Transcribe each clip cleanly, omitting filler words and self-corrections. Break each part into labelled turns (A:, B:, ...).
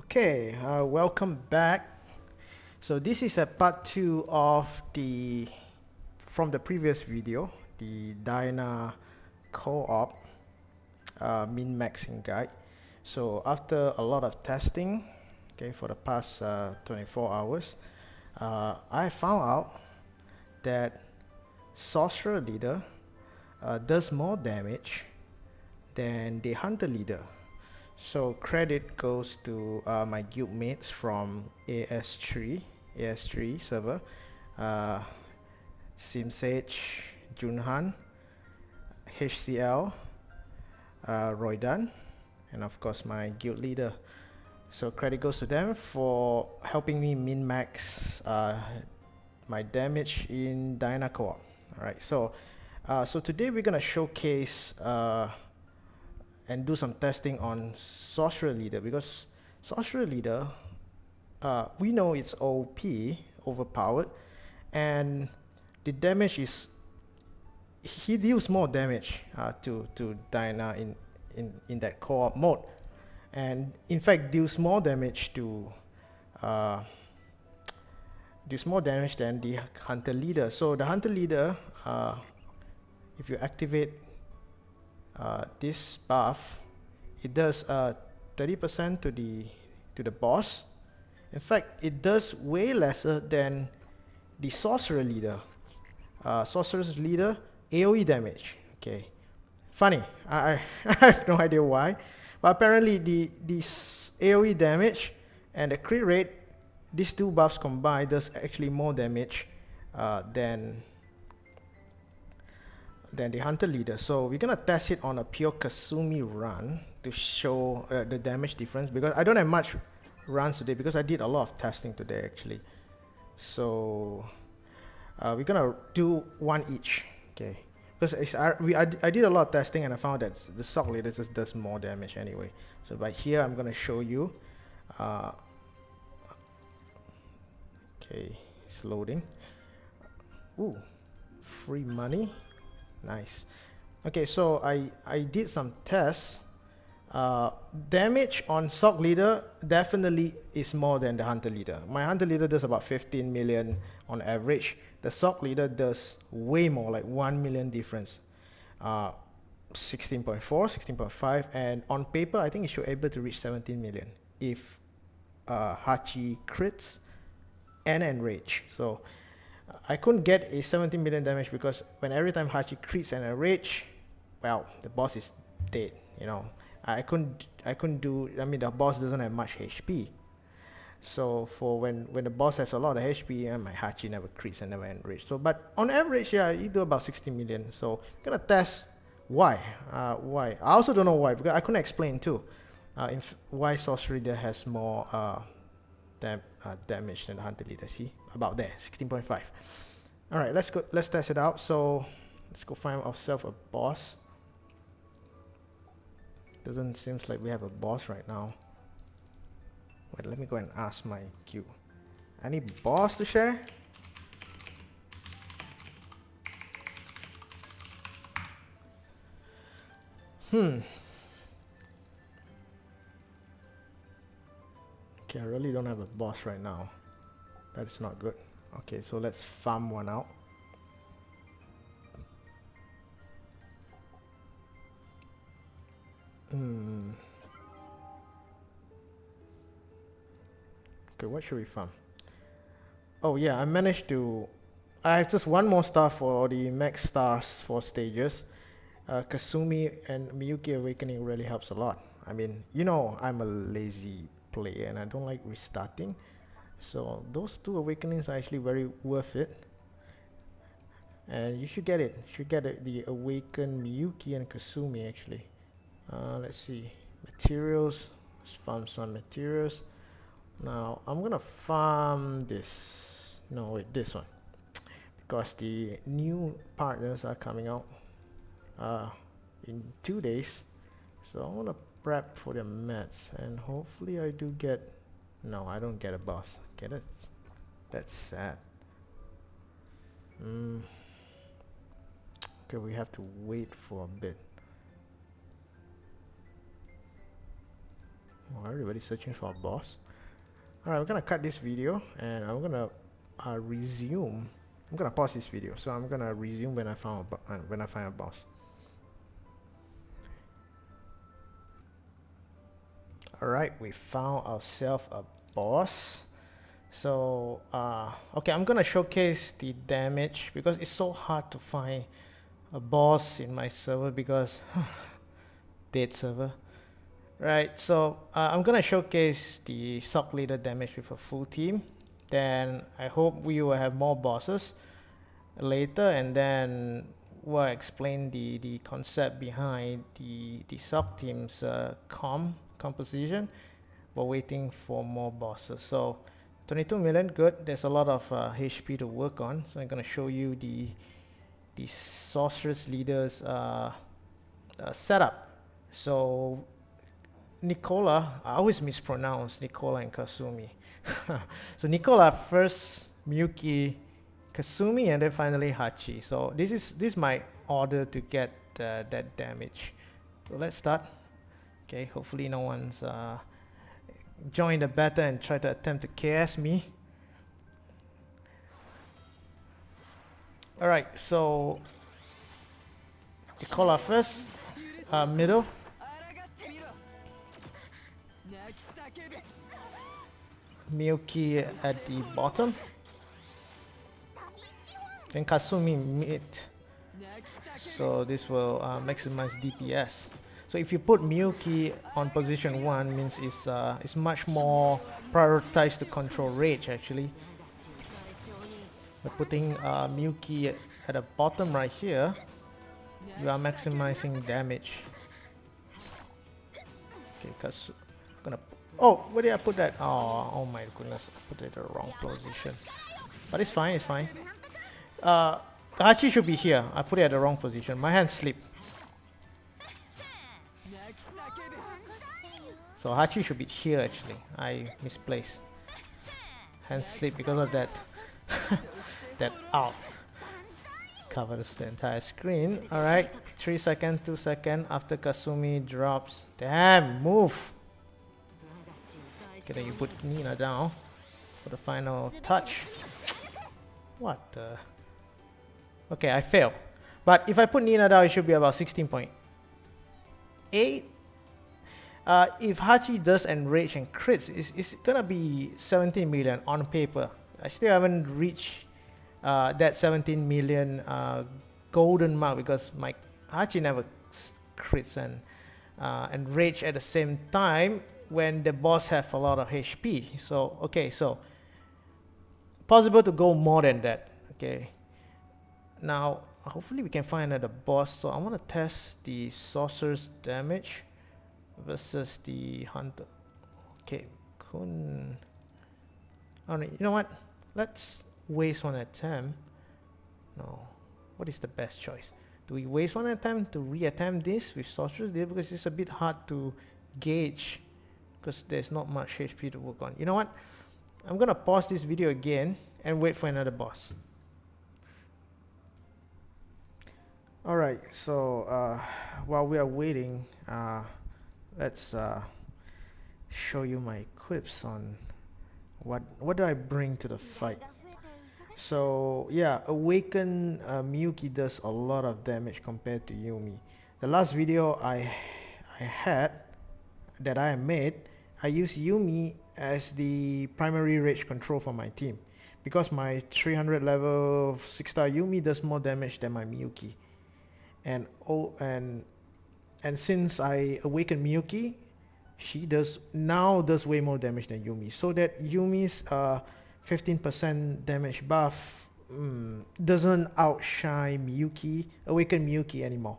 A: Okay, welcome back. So this is a part 2 of from the previous video, the Dyna co-op min-maxing guide. So after a lot of testing, okay, for the past 24 hours, I found out that Sorcerer leader does more damage than the Hunter leader. So credit goes to my guild mates from AS3 server, Simsage, Junhan, HCL, Roydan, and of course my guild leader. So credit goes to them for helping me min-max my damage in Dyna co-op. Alright, so today we're gonna showcase and do some testing on Sorcerer leader, because Sorcerer leader, we know it's OP, overpowered, and the damage is, he deals more damage to Dyna in that co-op mode, and in fact deals more damage to than the Hunter leader. So the Hunter leader, if you activate this buff, it does 30% to the boss. In fact, it does way lesser than the Sorcerer leader. Sorcerer's leader AOE damage. Okay, funny. I have no idea why, but apparently the AOE damage and the crit rate, these two buffs combined, does actually more damage than the Hunter leader. So we're gonna test it on a pure Kasumi run to show the damage difference, because I don't have much runs today because I did a lot of testing today actually. So we're gonna do one each, okay? Because I did a lot of testing and I found that the Sorc leader just does more damage anyway. So by here I'm gonna show you. Okay, it's loading. Ooh, free money. Nice. Okay, so I did some tests. Damage on Sorc leader definitely is more than the Hunter leader. My Hunter leader does about 15 million on average. The Sorc leader does way more, like 1 million difference. 16.4, 16.5, and on paper I think it should be able to reach 17 million if Hachi crits and enrage. So I couldn't get a 17 million damage because when every time Hachi crits and enrage, well, the boss is dead, you know. I couldn't do, I mean, the boss doesn't have much HP. So for when the boss has a lot of HP, my Hachi never crits and never enrage. So, but on average, yeah, you do about 60 million. So I'm gonna test why. Why? I also don't know why, because I couldn't explain too. Why Sorcerer leader has more damage than the Hunter leader. See, about there, 16.5. All right, let's go. Let's test it out. So let's go find ourselves a boss. Doesn't seem like we have a boss right now. Wait, let me go and ask my queue. Any boss to share? Okay, I really don't have a boss right now. That's not good. Okay, so let's farm one out. Okay, what should we farm? Oh yeah, I managed to... I have just one more star for the max stars for stages. Kasumi and Miyuki Awakening really helps a lot. I mean, you know, I'm a lazy player and I don't like restarting. So those two awakenings are actually very worth it. And you should get it. You should get it, the Awakened Miyuki and Kasumi actually. Let's see. Materials. Let's farm some materials. Now I'm gonna farm this. No, wait, this one. Because the new partners are coming out in 2 days. So I wanna prep for the mats, and hopefully I do get... No, I don't get a boss. Okay, that's sad. Okay, we have to wait for a bit. Oh, I everybody's searching for a boss. Alright, we're gonna cut this video and I'm gonna resume. I'm gonna pause this video, so I'm gonna resume when I find a boss. Alright, we found ourselves a boss. So okay, I'm gonna showcase the damage because it's so hard to find a boss in my server because dead server. Right, so I'm gonna showcase the Sorc leader damage with a full team. Then I hope we will have more bosses later, and then we'll explain the concept behind the Sorc team's composition. We're waiting for more bosses. So 22 million, good. There's a lot of HP to work on. So I'm gonna show you the sorceress leaders setup. So Nicola, I always mispronounce Nicola and Kasumi. So Nicola first, Miyuki, Kasumi, and then finally Hachi. So this is my order to get that damage. So let's start. Okay, hopefully no one's joined the beta and try to attempt to KS me. Alright, so Nicola first, middle. Miyuki at the bottom, then Kasumi mid. So this will maximize DPS. So if you put Miyuki on position 1, means it's much more prioritized to control rage actually. By putting Miyuki at the bottom right here, you are maximizing damage. Okay, because gonna. Oh, where did I put that? Oh my goodness, I put it in the wrong position. But it's fine, it's fine. Hachi should be here. I put it at the wrong position. My hand slipped. So Hachi should be here actually. I misplaced. Hand slipped because of that. That out. Covers the entire screen. Alright, 3 seconds, 2 seconds after Kasumi drops. Damn, move! Okay, then you put Nina down for the final touch. What the? Okay, I failed. But if I put Nina down, it should be about 16.8. If Hachi does enrage and crits, it's gonna be 17 million on paper. I still haven't reached that 17 million golden mark because my Hachi never crits and enrage at the same time when the boss have a lot of HP. So okay, so possible to go more than that. Okay, now hopefully we can find another boss. So I want to test the sorcerer's damage versus the hunter. Okay, Kun. Oh, you know what? Let's waste one attempt. No, what is the best choice? Do we waste one attempt to re-attempt this with sorcerer's there, because it's a bit hard to gauge because there's not much HP to work on. You know what? I'm gonna pause this video again and wait for another boss. Alright, so while we are waiting, let's show you my equips on what do I bring to the fight. So yeah, Awaken Miyuki does a lot of damage compared to Yumi. The last video I made, I used Yumi as the primary rage control for my team because my 300 level 6-star Yumi does more damage than my Miyuki. And since I awaken Miyuki, she does way more damage than Yumi. So that Yumi's 15% damage buff doesn't outshine awaken Miyuki anymore.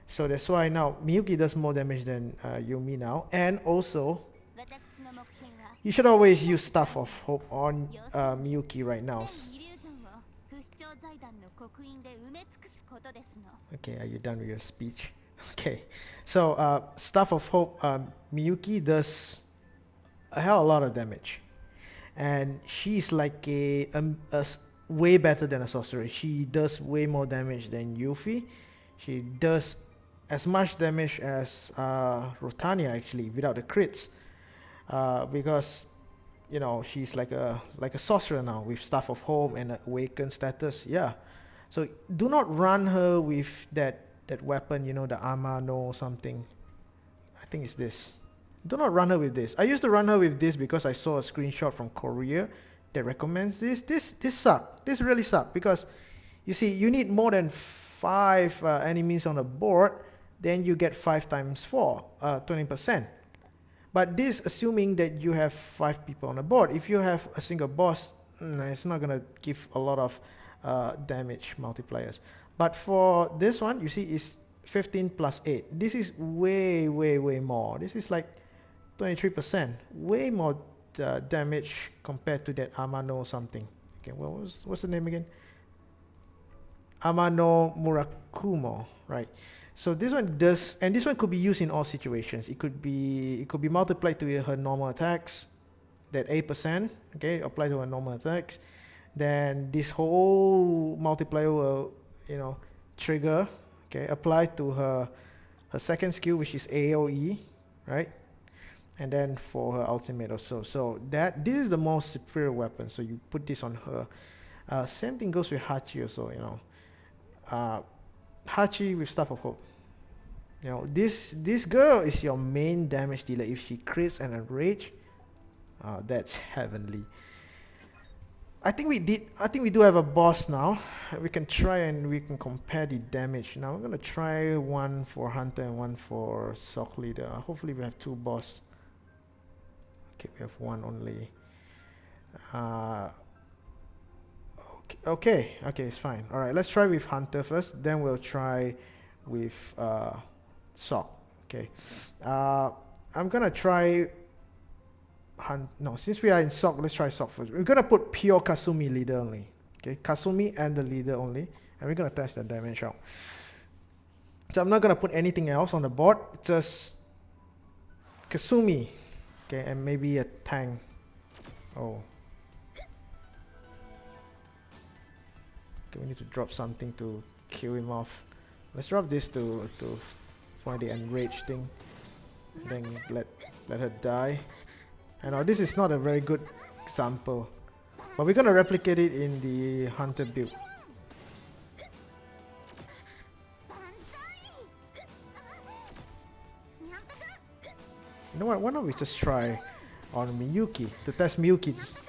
A: So that's why now Miyuki does more damage than Yumi now. And also, you should always use Staff of Hope on Miyuki right now. Okay, are you done with your speech? Okay, so Staff of Hope, Miyuki does a hell of a lot of damage. And she's like a way better than a sorcerer. She does way more damage than Yuffie. She does as much damage as Rotania actually without the crits. because you know she's like a sorcerer now with Staff of Home and Awakened status. Yeah, so do not run her with that weapon, you know, the Amano something. I think it's this. Do not run her with this. I used to run her with this because I saw a screenshot from Korea that recommends this. This sucks. This really sucks because you see, you need more than 5 enemies on the board, then you get 5 times 4, 20%. But this assuming that you have 5 people on the board. If you have a single boss, it's not gonna give a lot of damage multipliers. But for this one, you see, it's 15 plus 8. This is way more. This is like 23%. Way more damage compared to that Amano or something. Okay, well, what's the name again? Amano Murakumo, right? So this one does, and this one could be used in all situations. It could be multiplied to her normal attacks, that 8%, okay, apply to her normal attacks. Then this whole multiplier will, you know, trigger, okay, apply to her second skill, which is AOE, right? And then for her ultimate also. So this is the most superior weapon. So you put this on her. Same thing goes with Hachi also, you know. Hachi with Staff of Hope. You know, this girl is your main damage dealer. If she crits and enrage, that's heavenly. I think we do have a boss now. We can try and we can compare the damage. Now we're gonna try one for Hunter and one for Sorc Leader. Hopefully we have 2 boss. Okay, we have 1 only. Okay, it's fine. All right, let's try with Hunter first. Then we'll try with Sorc. Okay, I'm gonna try. No, since we are in Sorc, let's try Sorc first. We're gonna put pure Kasumi leader only. Okay, Kasumi and the leader only, and we're gonna test the damage out. So I'm not gonna put anything else on the board. Just Kasumi. Okay, and maybe a tank. Oh. Okay, we need to drop something to kill him off. Let's drop this to find the enrage thing. Then let her die. I know this is not a very good example, but we're gonna replicate it in the Hunter build. You know what? Why don't we just try on Miyuki to test Miyuki's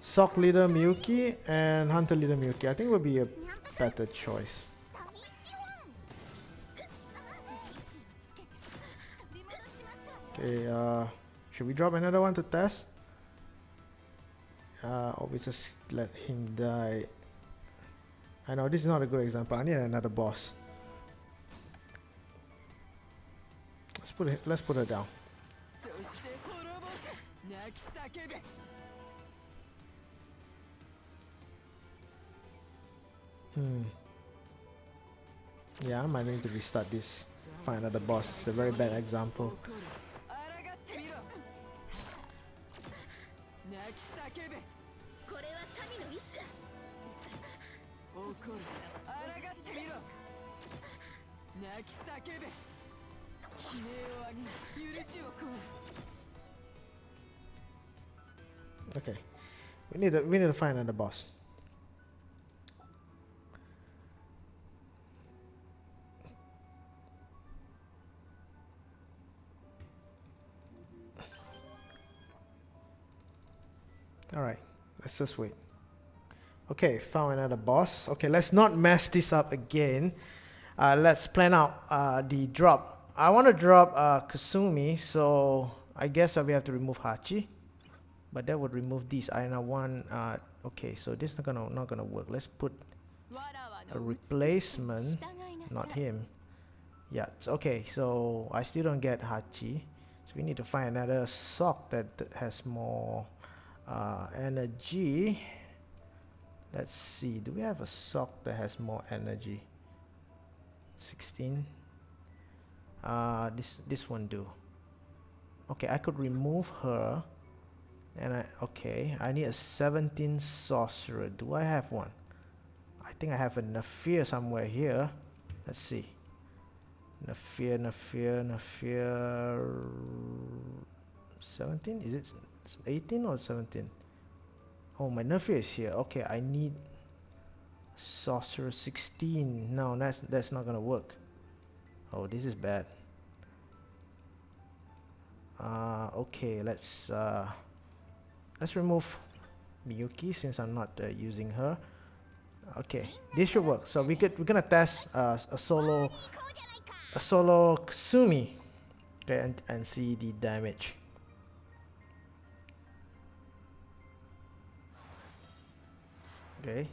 A: Sorc leader Miyuki and Hunter leader Miyuki. I think would be a better choice. Okay, should we drop another one to test? Or we just let him die? I know this is not a good example. I need another boss. Let's put her down. Yeah, I might need to restart this. Find another boss. It's a very bad example. Okay, we need to find another boss. Alright, let's just wait. Okay, found another boss. Okay, let's not mess this up again. Let's plan out the drop. I want to drop Kasumi, so I guess we have to remove Hachi. But that would remove these. I now want okay, so this is not gonna work. Let's put a replacement, not him. Yeah, it's okay, so I still don't get Hachi. So we need to find another Sorc that has more energy. Let's see, do we have a Sorc that has more energy? 16. This one do. Okay, I could remove her. And I need a 17 Sorcerer. Do I have one? I think I have a Nafir somewhere here. Let's see. Nafir. 17? Is it 18 or 17? Oh, my nephew is here. Okay, I need Sorcerer 16. No, that's not gonna work. Oh, this is bad. Okay, let's remove Miyuki since I'm not using her. Okay, this should work. So we're gonna test a solo Kasumi. Okay, and see the damage. Okay.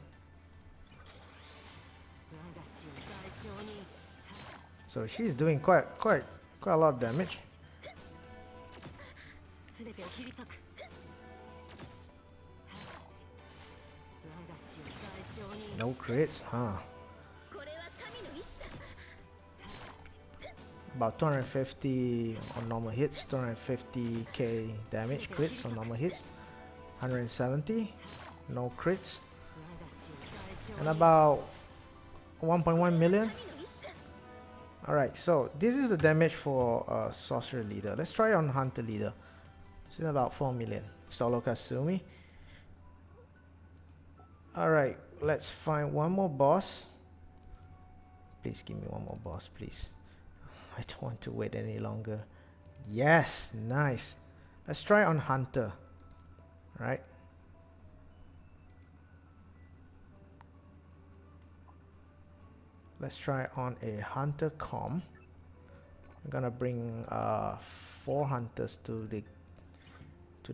A: So she's doing quite a lot of damage. No crits, huh? About 250 on normal hits, 250k damage crits on normal hits, 170, no crits, and about 1.1 million. Alright, so this is the damage for Sorcerer Leader. Let's try on Hunter Leader. It's about 4 million. Solo Kasumi. Alright, let's find one more boss. Please give me one more boss, please. I don't want to wait any longer. Yes, nice. Let's try on Hunter. Right. Let's try on a Hunter Com. I'm gonna bring 4 hunters to the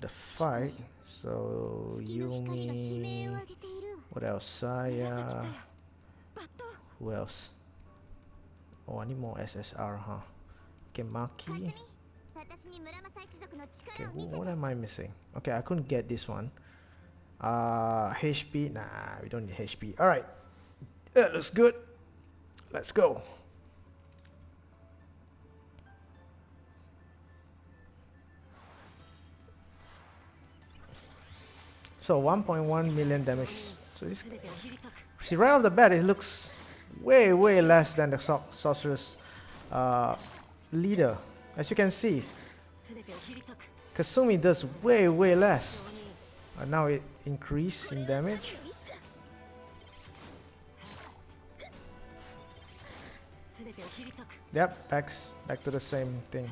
A: fight. So Yumi, what else? Saya. Who else? Oh, I need more SSR, huh? Okay, Maki. Okay, what am I missing? Okay, I couldn't get this one. HP. Nah, we don't need HP. Alright. That looks good. Let's go. So 1.1 million damage. So this, see, right off the bat, it looks way less than the Sorcerer's leader. As you can see, Kasumi does way less. Now it increased in damage. Yep, back to the same thing.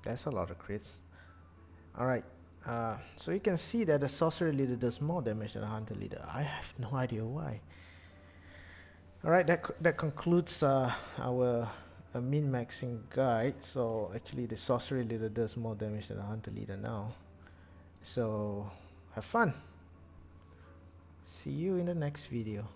A: That's a lot of crits. Alright, so you can see that the Sorcerer Leader does more damage than the Hunter Leader. I have no idea why. Alright, that concludes our min-maxing guide. So actually the Sorcerer Leader does more damage than the Hunter Leader now. So have fun. See you in the next video.